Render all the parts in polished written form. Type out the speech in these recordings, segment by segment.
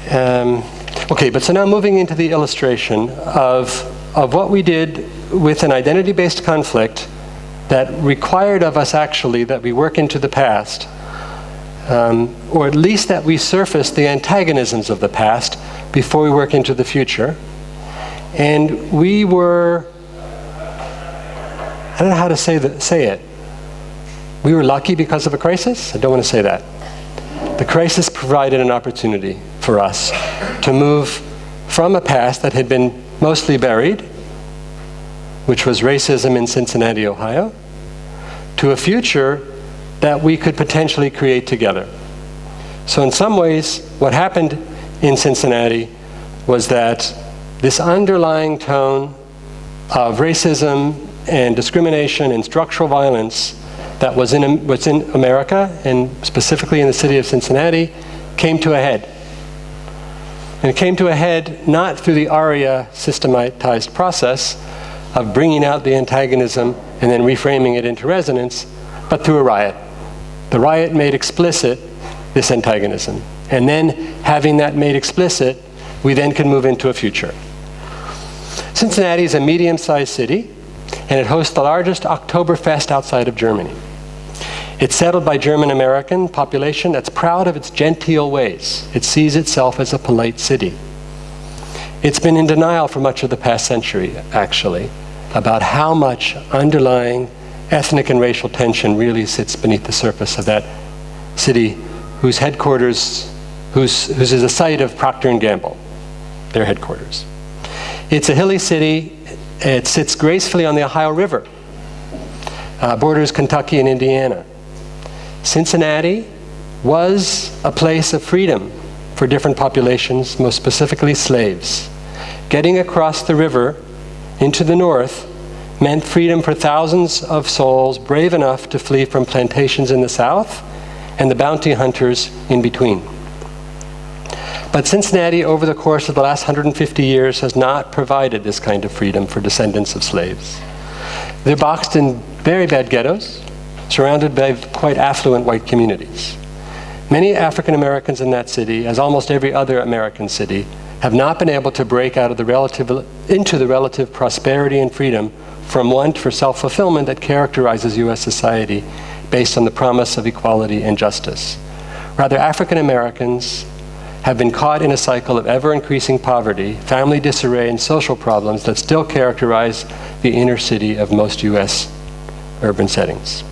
Okay, but so now moving into the illustration of what we did with an identity-based conflict that required of us actually that we work into the past, or at least that we surface the antagonisms of the past before we work into the future. And we were, I don't know how to say it. We were lucky because of a crisis? I don't want to say that. The crisis provided an opportunity for us to move from a past that had been mostly buried, which was racism in Cincinnati, Ohio, to a future that we could potentially create together. So in some ways, what happened in Cincinnati was that this underlying tone of racism and discrimination and structural violence that was in America, and specifically in the city of Cincinnati, came to a head. And it came to a head not through the ARIA systematized process of bringing out the antagonism and then reframing it into resonance, but through a riot. The riot made explicit this antagonism. And then, having that made explicit, we then can move into a future. Cincinnati is a medium-sized city, and it hosts the largest Oktoberfest outside of Germany. It's settled by German-American population that's proud of its genteel ways. It sees itself as a polite city. It's been in denial for much of the past century, actually, about how much underlying ethnic and racial tension really sits beneath the surface of that city, whose headquarters, whose is a site of Procter & Gamble, their headquarters. It's a hilly city. It sits gracefully on the Ohio River, borders Kentucky and Indiana. Cincinnati was a place of freedom for different populations, most specifically slaves. Getting across the river into the north meant freedom for thousands of souls brave enough to flee from plantations in the south and the bounty hunters in between. But Cincinnati, over the course of the last 150 years, has not provided this kind of freedom for descendants of slaves. They're boxed in very bad ghettos, surrounded by quite affluent white communities. Many African Americans in that city, as almost every other American city, have not been able to break out of into the relative prosperity and freedom from want for self-fulfillment that characterizes U.S. society based on the promise of equality and justice. Rather, African Americans have been caught in a cycle of ever-increasing poverty, family disarray, and social problems that still characterize the inner city of most U.S. urban settings.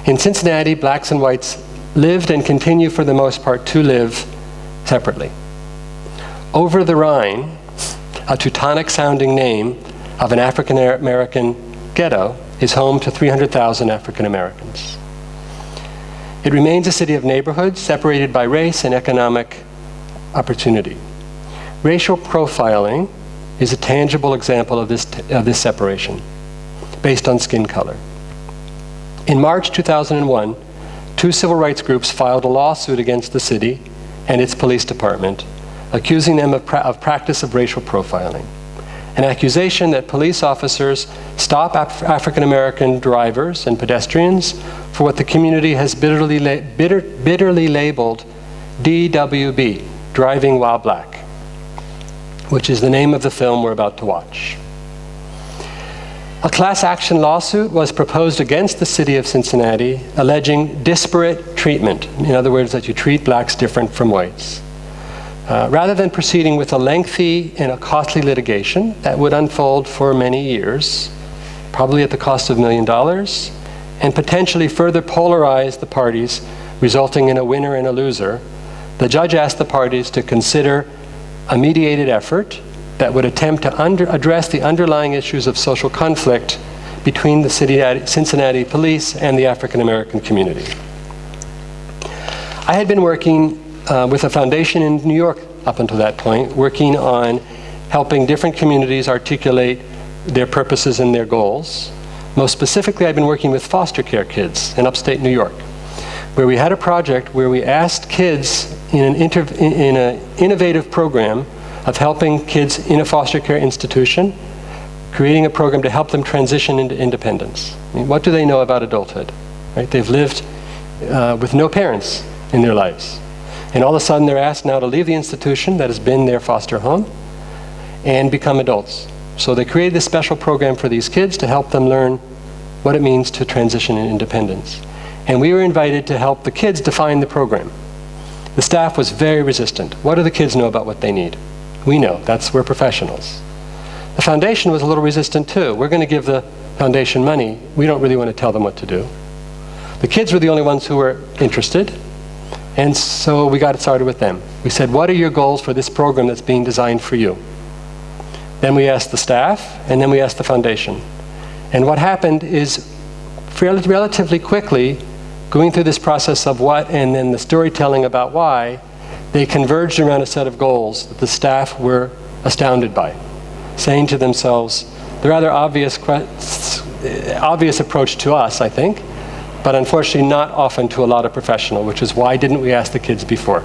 In Cincinnati, blacks and whites lived and continue for the most part to live separately. Over the Rhine, a Teutonic-sounding name of an African American ghetto, is home to 300,000 African Americans. It remains a city of neighborhoods separated by race and economic opportunity. Racial profiling is a tangible example of this separation, based on skin color. In March 2001, 2 civil rights groups filed a lawsuit against the city and its police department, accusing them of practice of racial profiling. An accusation that police officers stop African American drivers and pedestrians for what the community has bitterly labeled DWB, Driving While Black, which is the name of the film we're about to watch. A class action lawsuit was proposed against the city of Cincinnati, alleging disparate treatment. In other words, that you treat blacks different from whites. Rather than proceeding with a lengthy and a costly litigation that would unfold for many years, probably at the cost of $1 million, and potentially further polarize the parties, resulting in a winner and a loser, the judge asked the parties to consider a mediated effort that would attempt to address the underlying issues of social conflict between the Cincinnati police and the African American community. I had been working with a foundation in New York up until that point, working on helping different communities articulate their purposes and their goals. Most specifically, I've been working with foster care kids in upstate New York, where we had a project where we asked kids in an innovative program of helping kids in a foster care institution, creating a program to help them transition into independence. I mean, what do they know about adulthood? Right? They've lived with no parents in their lives. And all of a sudden they're asked now to leave the institution that has been their foster home and become adults. So they created this special program for these kids to help them learn what it means to transition in independence. And we were invited to help the kids define the program. The staff was very resistant. What do the kids know about what they need? We know, we're professionals. The foundation was a little resistant too. We're going to give the foundation money. We don't really want to tell them what to do. The kids were the only ones who were interested. And so we got started with them. We said, what are your goals for this program that's being designed for you? Then we asked the staff, and then we asked the foundation. And what happened is, relatively quickly, going through this process of what and then the storytelling about why, they converged around a set of goals that the staff were astounded by, saying to themselves, the rather obvious approach to us, I think, but unfortunately not often to a lot of professionals, which is why didn't we ask the kids before?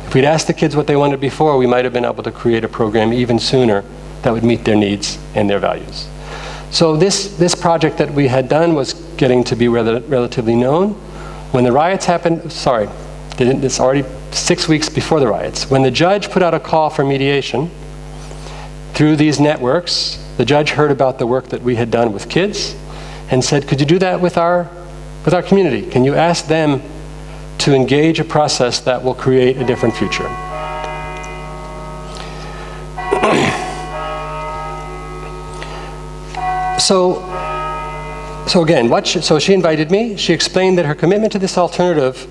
If we'd asked the kids what they wanted before, we might have been able to create a program even sooner that would meet their needs and their values. So this project that we had done was getting to be relatively known. When the riots happened, it's already 6 weeks before the riots. When the judge put out a call for mediation through these networks, the judge heard about the work that we had done with kids and said, could you do that with our community? Can you ask them to engage a process that will create a different future? So again, so she invited me. She explained that her commitment to this alternative,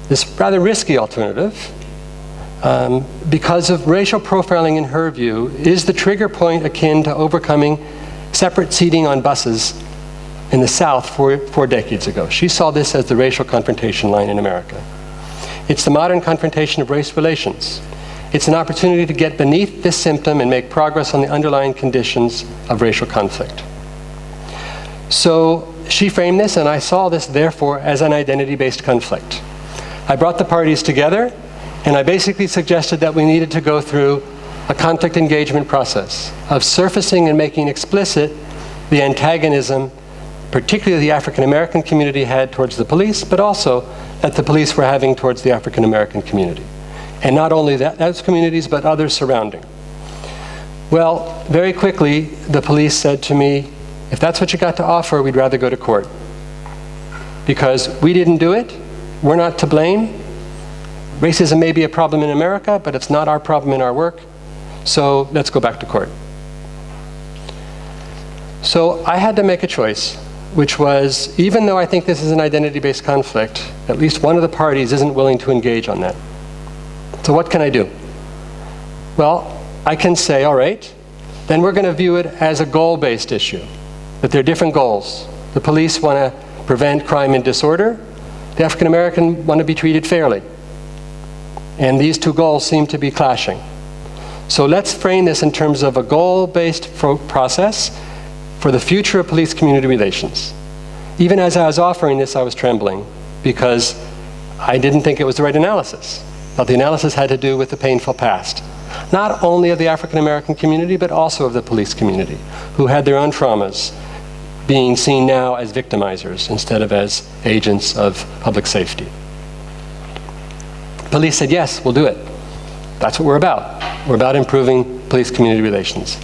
this rather risky alternative, because of racial profiling in her view, is the trigger point akin to overcoming separate seating on buses in the South 4 decades ago. She saw this as the racial confrontation line in America. It's the modern confrontation of race relations. It's an opportunity to get beneath this symptom and make progress on the underlying conditions of racial conflict. So she framed this, and I saw this, therefore, as an identity-based conflict. I brought the parties together, and I basically suggested that we needed to go through a conflict engagement process of surfacing and making explicit the antagonism, particularly the African American community had towards the police, but also that the police were having towards the African American community. And not only those communities, but others surrounding. Well, very quickly, the police said to me, if that's what you got to offer, we'd rather go to court. Because we didn't do it, we're not to blame. Racism may be a problem in America, but it's not our problem in our work, so let's go back to court. So I had to make a choice, which was, even though I think this is an identity-based conflict, at least one of the parties isn't willing to engage on that. So what can I do? Well, I can say, all right, then we're going to view it as a goal-based issue, that there are different goals. The police want to prevent crime and disorder. The African American want to be treated fairly. And these two goals seem to be clashing. So let's frame this in terms of a goal-based process for the future of police-community relations. Even as I was offering this, I was trembling because I didn't think it was the right analysis. I thought the analysis had to do with the painful past, not only of the African American community, but also of the police community, who had their own traumas, being seen now as victimizers instead of as agents of public safety. Police said, yes, we'll do it. That's what we're about. We're about improving police-community relations.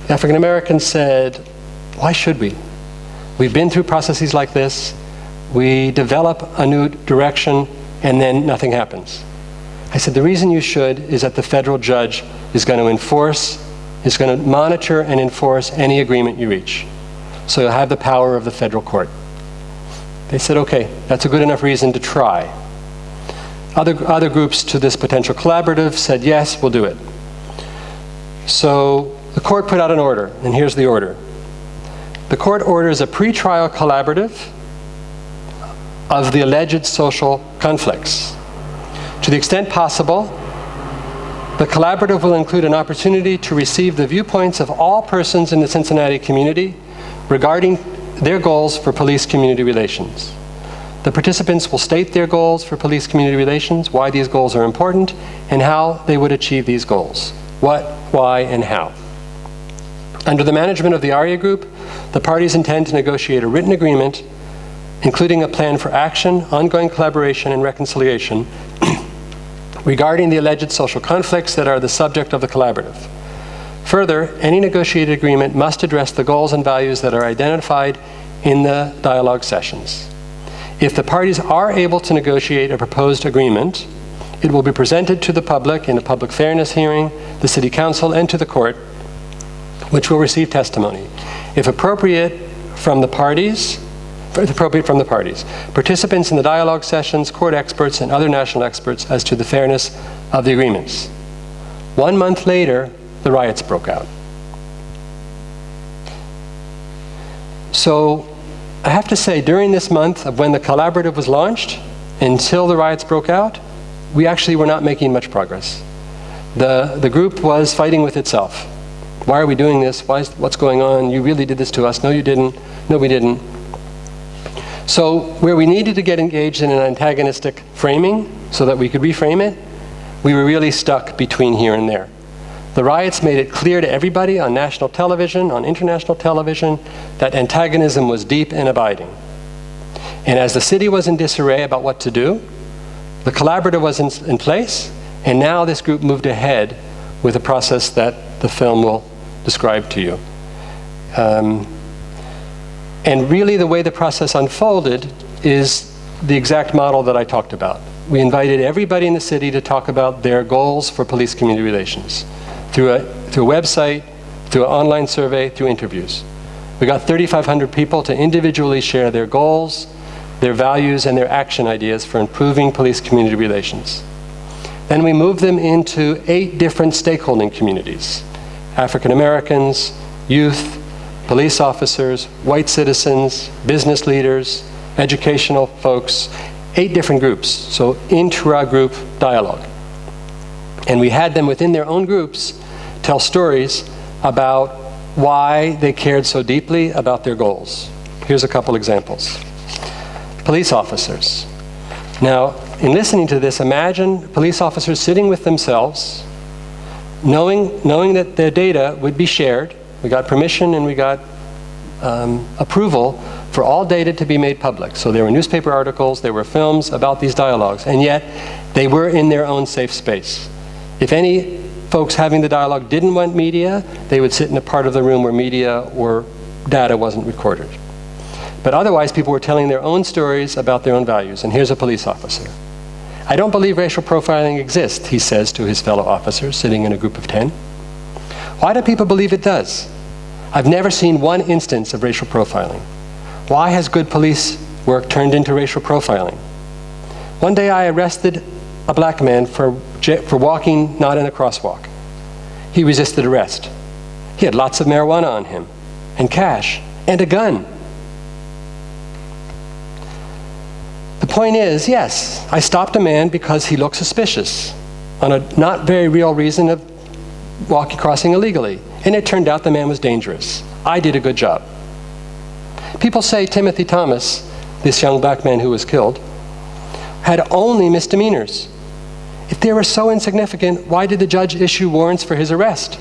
The African Americans said, why should we? We've been through processes like this. We develop a new direction, and then nothing happens. I said, the reason you should is that the federal judge is going to monitor and enforce any agreement you reach. So you'll have the power of the federal court. They said, okay, that's a good enough reason to try. Other groups to this potential collaborative said, yes, we'll do it. So the court put out an order, and here's the order. The court orders a pretrial collaborative of the alleged social conflicts. To the extent possible, the collaborative will include an opportunity to receive the viewpoints of all persons in the Cincinnati community regarding their goals for police-community relations. The participants will state their goals for police-community relations, why these goals are important, and how they would achieve these goals. What, why, and how. Under the management of the ARIA group, the parties intend to negotiate a written agreement, including a plan for action, ongoing collaboration, and reconciliation regarding the alleged social conflicts that are the subject of the collaborative. Further, any negotiated agreement must address the goals and values that are identified in the dialogue sessions. If the parties are able to negotiate a proposed agreement, it will be presented to the public in a public fairness hearing, the City Council, and to the court, which will receive testimony. If appropriate from the parties, participants in the dialogue sessions, court experts, and other national experts as to the fairness of the agreements. 1 month later, the riots broke out. So I have to say, during this month of when the collaborative was launched until the riots broke out, we actually were not making much progress. The group was fighting with itself. Why are we doing this? What's going on? You really did this to us. No, you didn't. No, we didn't. So where we needed to get engaged in an antagonistic framing so that we could reframe it, we were really stuck between here and there. The riots made it clear to everybody on national television, on international television, that antagonism was deep and abiding. And as the city was in disarray about what to do, the collaborative was in place, and now this group moved ahead with a process that the film will describe to you. And really the way the process unfolded is the exact model that I talked about. We invited everybody in the city to talk about their goals for police-community relations through a website, through an online survey, through interviews. We got 3,500 people to individually share their goals, their values, and their action ideas for improving police-community relations. Then we moved them into 8 different stakeholding communities: African Americans, youth, police officers, white citizens, business leaders, educational folks, 8 different groups, so intragroup dialogue. And we had them within their own groups tell stories about why they cared so deeply about their goals. Here's a couple examples. Police officers. Now, in listening to this, imagine police officers sitting with themselves, knowing that their data would be shared. We got permission and we got approval for all data to be made public. So there were newspaper articles, there were films about these dialogues, and yet they were in their own safe space. If any folks having the dialogue didn't want media, they would sit in a part of the room where media or data wasn't recorded. But otherwise, people were telling their own stories about their own values. And here's a police officer. "I don't believe racial profiling exists," he says to his fellow officers sitting in a group of 10. "Why do people believe it does? I've never seen one instance of racial profiling. Why has good police work turned into racial profiling? One day I arrested a black man for walking not in a crosswalk. He resisted arrest. He had lots of marijuana on him, and cash, and a gun. The point is, yes, I stopped a man because he looked suspicious on a not very real reason of crossing illegally. And it turned out the man was dangerous. I did a good job." People say Timothy Thomas, this young black man who was killed, had only misdemeanors. If they were so insignificant, why did the judge issue warrants for his arrest?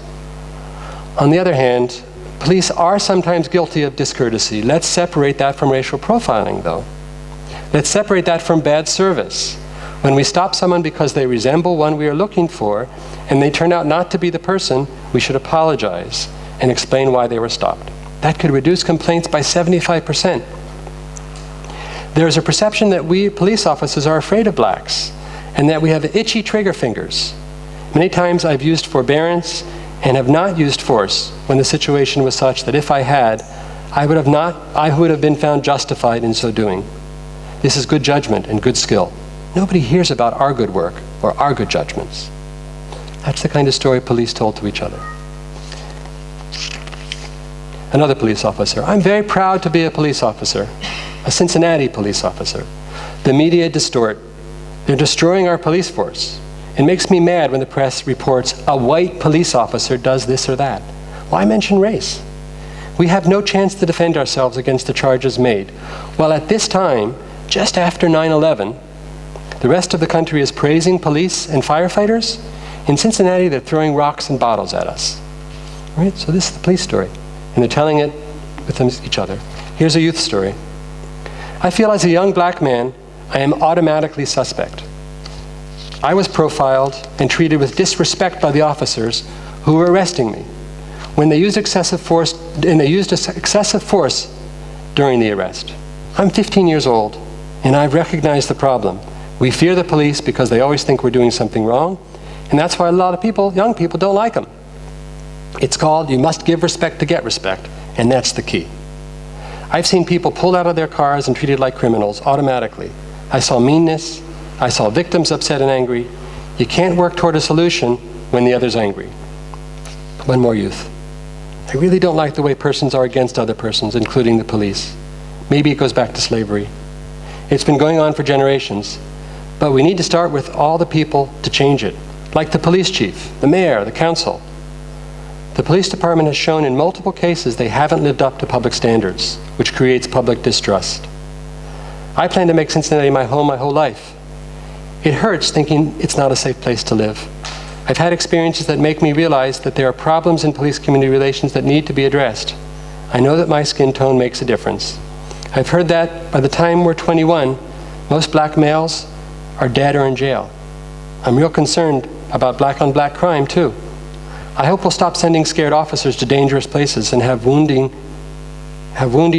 On the other hand, police are sometimes guilty of discourtesy. Let's separate that from racial profiling, though. Let's separate that from bad service. When we stop someone because they resemble one we are looking for, and they turn out not to be the person, we should apologize and explain why they were stopped. That could reduce complaints by 75%. There is a perception that we police officers are afraid of blacks, and that we have itchy trigger fingers. Many times I've used forbearance and have not used force when the situation was such that if I had, I would have been found justified in so doing. This is good judgment and good skill. Nobody hears about our good work or our good judgments. That's the kind of story police told to each other. Another police officer. "I'm very proud to be a police officer, a Cincinnati police officer. The media distort. They're destroying our police force. It makes me mad when the press reports a white police officer does this or that. Why mention race? We have no chance to defend ourselves against the charges made. While at this time, just after 9/11, the rest of the country is praising police and firefighters. In Cincinnati, they're throwing rocks and bottles at us." Right? So this is the police story, and they're telling it with each other. Here's a youth story. "I feel as a young black man, I am automatically suspect. I was profiled and treated with disrespect by the officers who were arresting me when they used excessive force, during the arrest. I'm 15 years old, and I've recognized the problem. We fear the police because they always think we're doing something wrong, and that's why a lot of people, young people, don't like them. It's called, you must give respect to get respect, and that's the key. I've seen people pulled out of their cars and treated like criminals automatically. I saw meanness. I saw victims upset and angry. You can't work toward a solution when the other's angry. One more youth. I really don't like the way persons are against other persons, including the police. Maybe it goes back to slavery. It's been going on for generations, but we need to start with all the people to change it, like the police chief, the mayor, the council. The police department has shown in multiple cases they haven't lived up to public standards, which creates public distrust. I plan to make Cincinnati my home my whole life. It hurts thinking it's not a safe place to live. I've had experiences that make me realize that there are problems in police-community relations that need to be addressed. I know that my skin tone makes a difference. I've heard that by the time we're 21, most black males are dead or in jail. I'm real concerned about black-on-black crime, too. I hope we'll stop sending scared officers to dangerous places and have wounded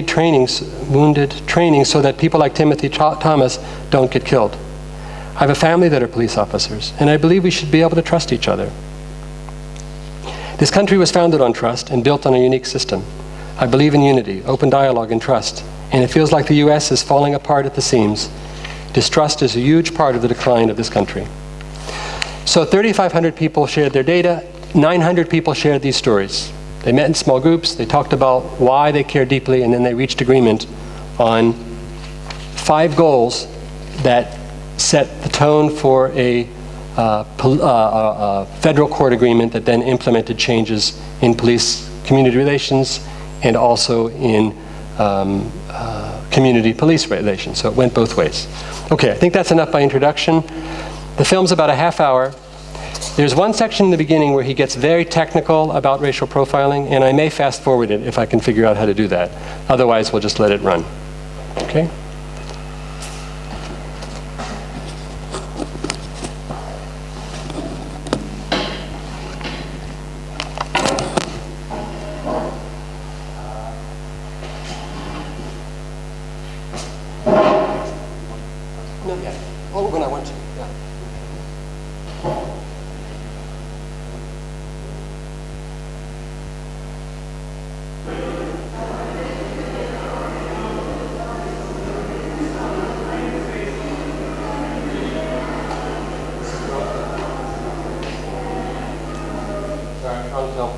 training so that people like Timothy Thomas don't get killed. I have a family that are police officers, and I believe we should be able to trust each other. This country was founded on trust and built on a unique system. I believe in unity, open dialogue, and trust, and it feels like the U.S. is falling apart at the seams. Distrust is a huge part of the decline of this country. So 3,500 people shared their data, 900 people shared these stories. They met in small groups, they talked about why they care deeply, and then they reached agreement on 5 goals that set the tone for a federal court agreement that then implemented changes in police community relations and also in community police relations. So it went both ways. Okay, I think that's enough by introduction. The film's about a half hour. There's one section in the beginning where he gets very technical about racial profiling, and I may fast forward it if I can figure out how to do that. Otherwise, we'll just let it run. Okay? No, yeah. Oh, when I want to, yeah. Sorry, on film.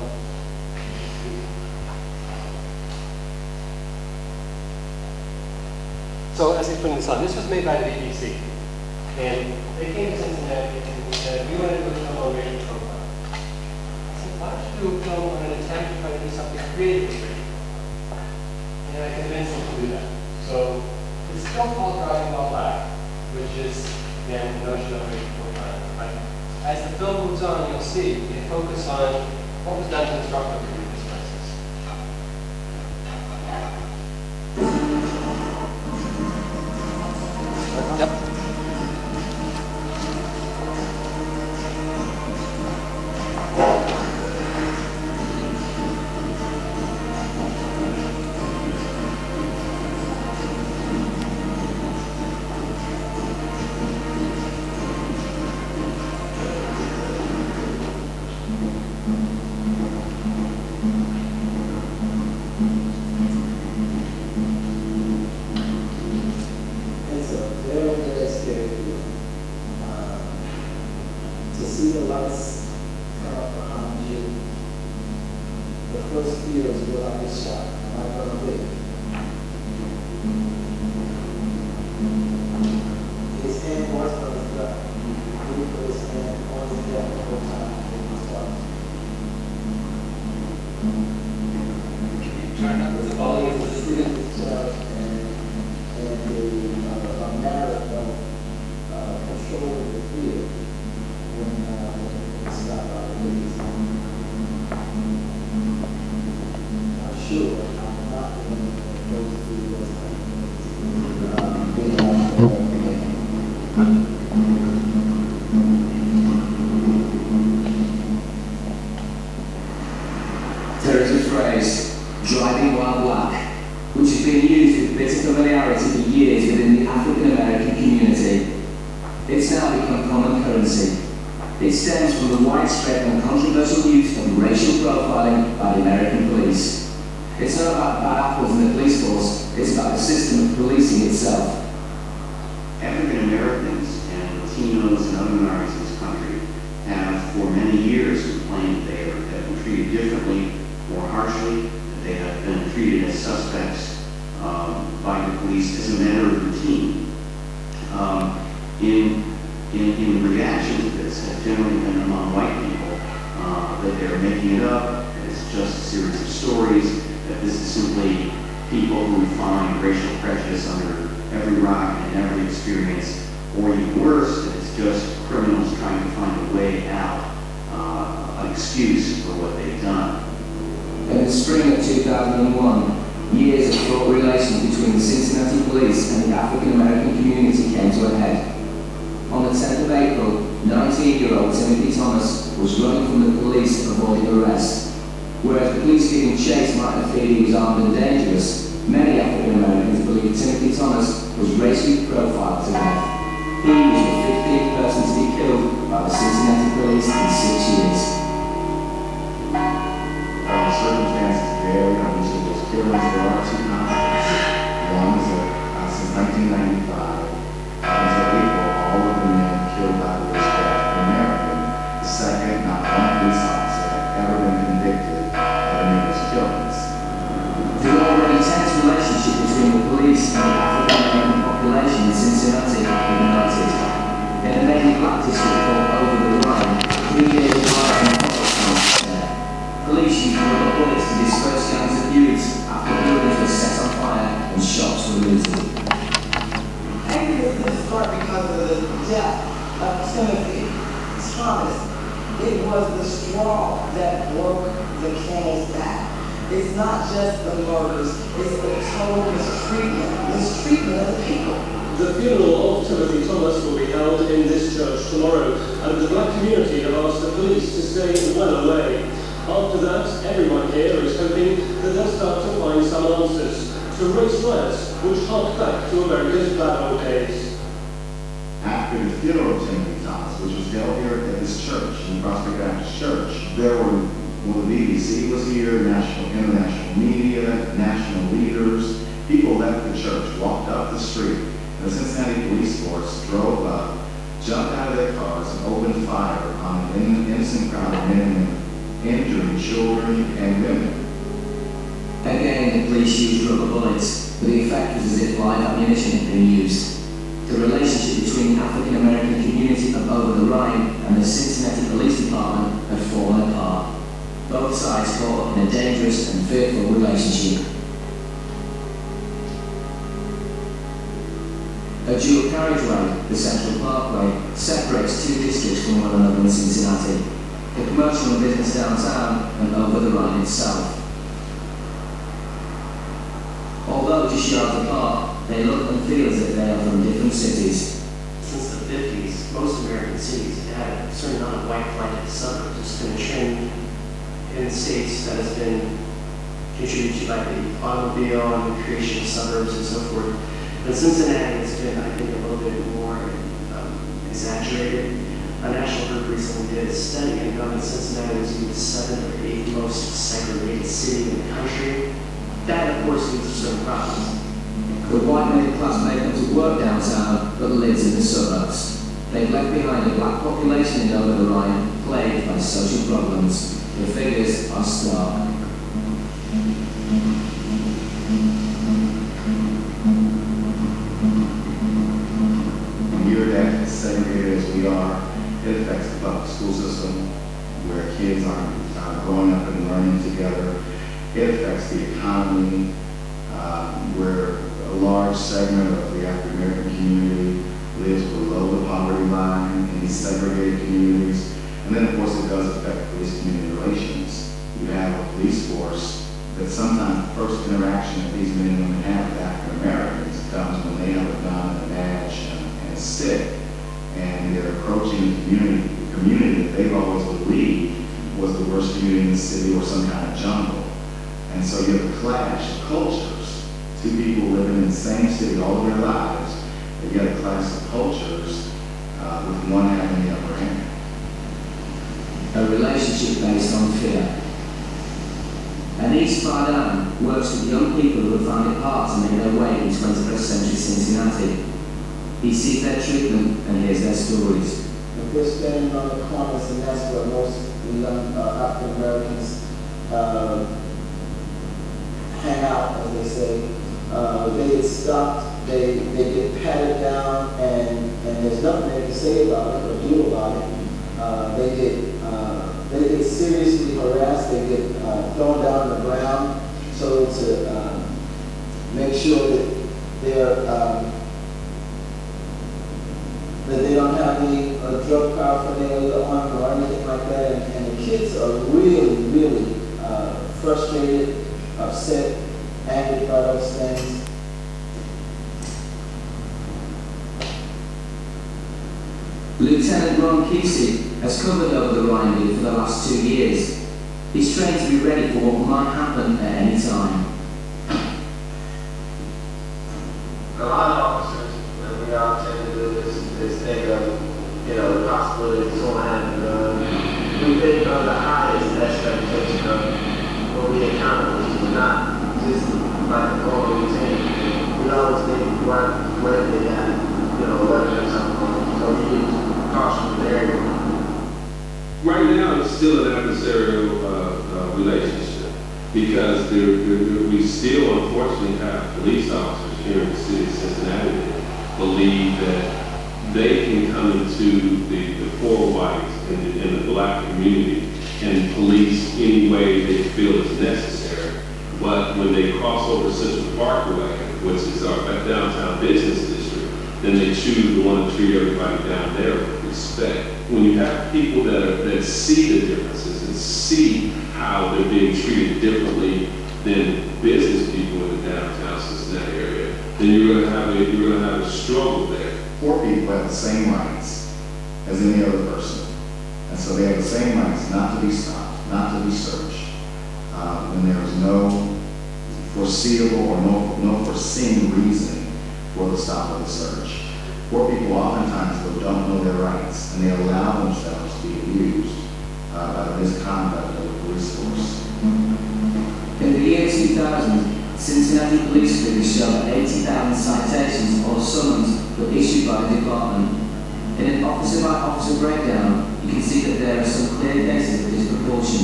So as he's putting this on, this was made by the BBC. And they came to Cincinnati and said, we want to do a film on racial profile. I said, why don't you do a film on an attempt to try to do something creative with racial profile? And I convinced them to do that. So it's still called Driving While Black, which is, again, the notion of racial profiling. But as the film moves on, you'll see they focus on what was done constructively in this crisis. Yep. phrase, driving while black, which has been used with bitter familiarity for years within the African American community. It's now become common currency. It stems from the widespread and controversial use of racial profiling by the American police. It's not about bad apples in the police force, it's about the system of policing itself. African Americans and Latinos and other minorities in this country have for many years complained that they have been treated differently, more harshly, that they have been treated as suspects by the police as a matter of routine. In the reaction to this has generally been among white people that they're making it up, that it's just a series of stories, that this is simply people who find racial prejudice under every rock and every experience, or even worse, that it's just criminals trying to find a way out, an excuse for what they've done. In the spring of 2001, years of fraught relations between the Cincinnati police and the African American community came to a head. On the 10th of April, 19-year-old Timothy Thomas was running from the police avoiding arrest. Whereas the police giving chase might have feared he was armed and dangerous, many African Americans believe Timothy Thomas was racially profiled to death. He was the 15th person to be killed by the Cincinnati police in 6 years. The circumstances vary on each of those killings. There are two conflicts. One is that since 1995, until April, all of the men killed by police were African American. The second, not one police officer had ever been convicted of any of those killings. The already tense relationship between the police and the African American population in Cincinnati ignited. In a mainly black district called Over the Rhine, 3 years of rioting followed there. Police used rubber bullets to disperse gangs of youths after buildings were set on fire and shops were looted. I think this is part because of the death of Timothy Thomas. It was the straw that broke the camel's back. It's not just the murders, it's the total mistreatment of the people. The funeral of Timothy Thomas will be held in this church tomorrow, and the black community have asked the police to stay well away. After that, everyone here is hoping that they'll start to find some answers to race riots which hark back to America's bad old days. After the funeral of Timothy Thomas, which was held here at this church, in Prospect Baptist Church, there were, well, the BBC was here, international media, national leaders. People left the church, walked up the street, and the Cincinnati police force drove up, jumped out of their cars, and opened fire on an innocent crowd of men and women, injuring children and women. Again, the police used rubber bullets, but the effect was as if live ammunition had been used. The relationship between the African American community of Over the Rhine and the Cincinnati Police Department had fallen apart. Both sides caught up in a dangerous and fearful relationship. A dual carriageway, the Central Parkway, separates two districts from one another in Cincinnati, the commercial and business downtown and Over the Rhine itself. Although just yards apart, they look and feel as if they are from different cities. Since the 50s, most American cities have had a certain amount of white flight to suburbs. It's been a trend in states that has been contributed to by the automobile and the creation of suburbs and so forth. But Cincinnati has been, I think, a little bit more exaggerated. A national group recently did a study and found that Cincinnati was the 7th or 8th most segregated city in the country. That, of course, leads to some problems. The white middle class may come to work downtown, but lives in the suburbs. They've left behind a black population in Over the Rhine, plagued by social problems. The figures are stark. When you're that segregated as we are, it affects the public school system, where kids aren't growing up and learning together. It affects the economy, where a large segment of the African American community lives below the poverty line in these segregated communities. And then, of course, it does affect police-community relations. You have a police force that sometimes the first interaction that these men and women have with African Americans comes when they have a gun, a badge, and a stick, and they're approaching the community that they've always believed was the worst community in the city or some kind of jungle. And so you have a clash of cultures. Two people living in the same city all their lives, but you have a clash of cultures with one having the upper hand. A relationship based on fear. And East Fardan works with young people who have found it hard to make their way in 21st century Cincinnati. He sees their treatment and hears their stories. If they're standing on the corners, and that's where most young African Americans hang out, as they say, they get stopped, they get patted down, and there's nothing they can say about it or do about it. They get seriously harassed, they get thrown down on the ground. So to make sure that they don't have any drug paraphernalia on them or anything like that. And the kids are really, really frustrated, upset, angered by those things. Lieutenant Ron Kesey has covered over the Rhine for the last 2 years. He's trained to be ready for what might happen at any time. A lot of officers, when we all tend to do is think of, the possibility of someone having a gun. We think of the highest expectation of what we encounter, which is not just like a normal routine. We always think where they got, a weapon or something. So we use caution there. Right now, it's still an adversarial relationship because we still, unfortunately, have police officers here in the city of Cincinnati that believe that they can come into the poor whites and the black community and police any way they feel is necessary. But when they cross over Central Parkway, which is our downtown business district, then they choose to want to treat everybody down there with respect. When you have people that see the differences and see how they're being treated differently than business people in the downtown Cincinnati area, then you're going to have a struggle there. Poor people have the same rights as any other person. And so they have the same rights not to be stopped, not to be searched, when there is no foreseeable or no foreseen reason for the stop of the search. Poor people oftentimes don't know their rights, and they allow themselves to be abused by the misconduct of the police force. In the year 2000, Cincinnati police figures show that 80,000 citations or summons were issued by the department. In an officer-by-officer breakdown, you can see that there are some clear cases of disproportion.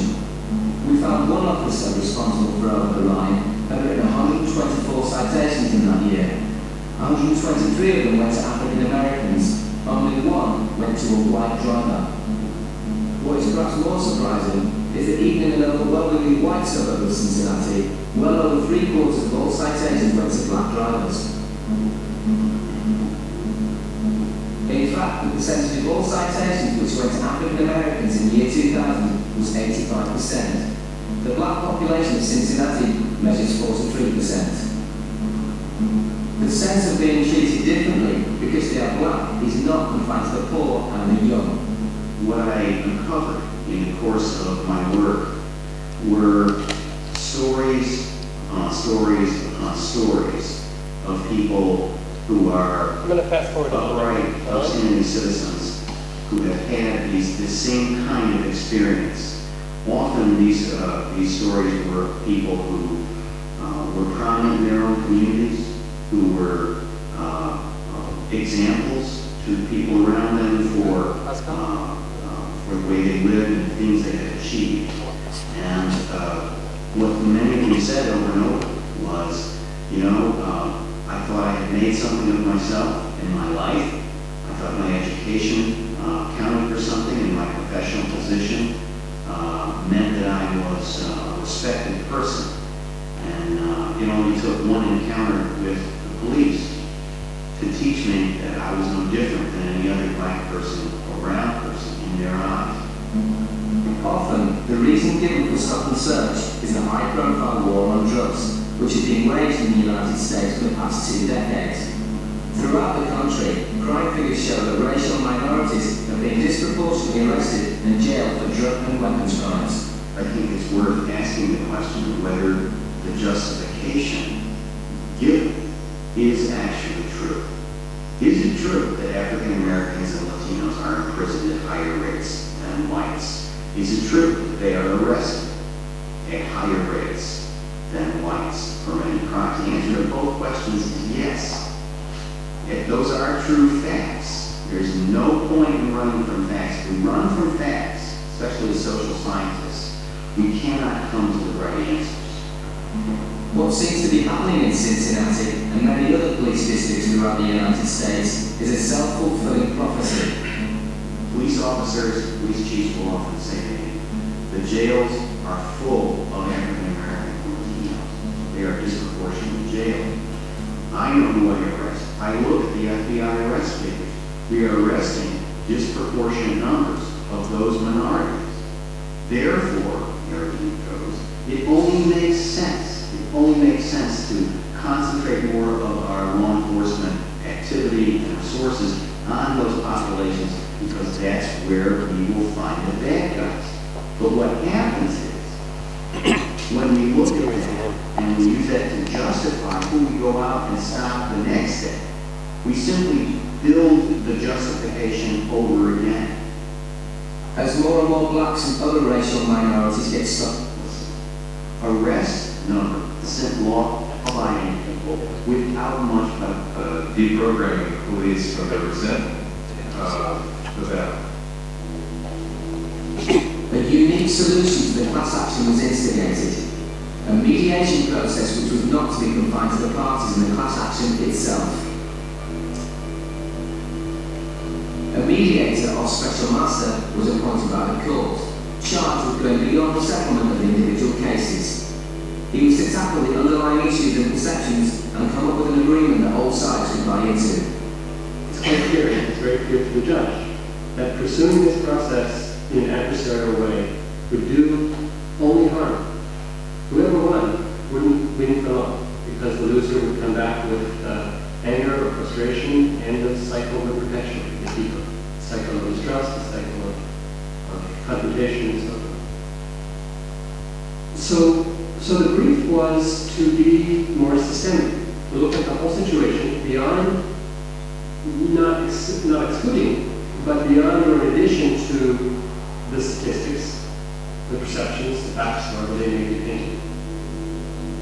We found one officer responsible for over the line had written 124 citations in that year. 123 of them went to African Americans. Only one went to a white driver. What is perhaps more surprising is that even in an overwhelmingly white suburb of Cincinnati, well over 3/4 of all citations went to black drivers. In fact, the percentage of all citations which went to African Americans in the year 2000 was 85%. The black population of Cincinnati measures 43%. The sense of being treated differently because they are black is not confined to the poor and the young. What I uncovered in the course of my work were stories upon stories upon stories of people who are I'm going to fast forward. upright, upstanding citizens who have had this same kind of experience. Often these stories were people who were prominent in their own communities, who were examples to people around them for the way they lived and the things they had achieved. And what many of them said over and over was, I thought I had made something of myself in my life. I thought my education counted for something, and my professional position meant that I was a respected person. And it only took one encounter with the police to teach me that I was no different than any other black person or brown person in their eyes. Often, the reason given for stop and search is a high-profile war on drugs, which has been waged in the United States for the past 2 decades. Throughout the country, crime figures show that racial minorities have been disproportionately arrested and jailed for drug and weapons crimes. I think it's worth asking the question of whether the justification given is actually true. Is it true that African Americans and Latinos are imprisoned at higher rates than whites? Is it true that they are arrested at higher rates than whites for many crimes? The answer to both questions is yes. If those are true facts, there's no point in running from facts. If we run from facts, especially as social scientists, we cannot come to the right answers. What seems to be happening in Cincinnati and many other police districts throughout the United States is a self-fulfilling prophecy. Police officers, police chiefs will often say to me, the jails are full of African American and Latinos. They are disproportionately jailed. I know who I arrest. I look at the FBI arrest figures. We are arresting disproportionate numbers of those minorities. Therefore, American goes, it only makes sense. It only makes sense to concentrate more of our law enforcement activity and resources on those populations because that's where we will find the bad guys. But what happens is, when we look at that and we use that to justify who we go out and stop the next day, we simply build the justification over again. As more and more blacks and other racial minorities get stopped, arrest number, the law abiding people without much deprogramming police from their resentment of that. a unique solution to the class action was instigated. A mediation process which was not to be confined to the parties in the class action itself. A mediator or special master was appointed by the court, charged with going beyond the settlement of the individual cases. He was to tackle the underlying issues and perceptions and come up with an agreement that all sides could buy into. It's quite clear, it's very clear to the judge, that pursuing this process in an adversarial way would do only harm. Whoever won wouldn't win for long, because the loser would come back with anger or frustration, and the cycle would perpetuate the people. The cycle of mistrust, the cycle of confrontation, and so forth. So the brief was to be more systemic, to look at the whole situation beyond, not excluding, but beyond or in addition to the statistics, the perceptions, the facts, whatever they may be thinking.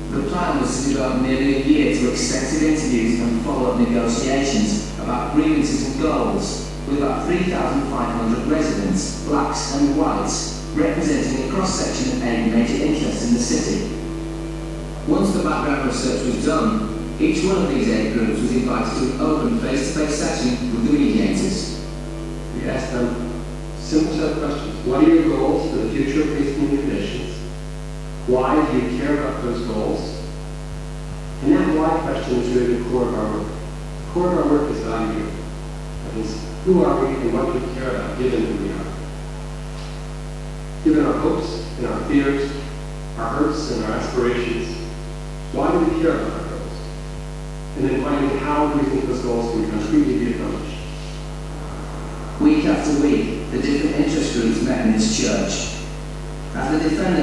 The plan was to devote nearly a year to extensive interviews and follow-up negotiations about grievances and goals with about 3,500 residents, blacks and whites, representing a cross-section of 8 major interests in the city. Once the background research was done, each one of these 8 groups was invited to an open face-to-face session with the mediators. We asked them simple set of questions. What are your goals for the future of police communications? Why do you care about those goals? And that why question is really the core of our work. The core of our work is value. That is, who are we and what do we care about given who we are? Given our hopes and our fears, our hurts and our aspirations, why do we care about our goals? And then finally, how do we think those goals can concretely be accomplished? Week after week, the different interest groups met in this church. As the defendant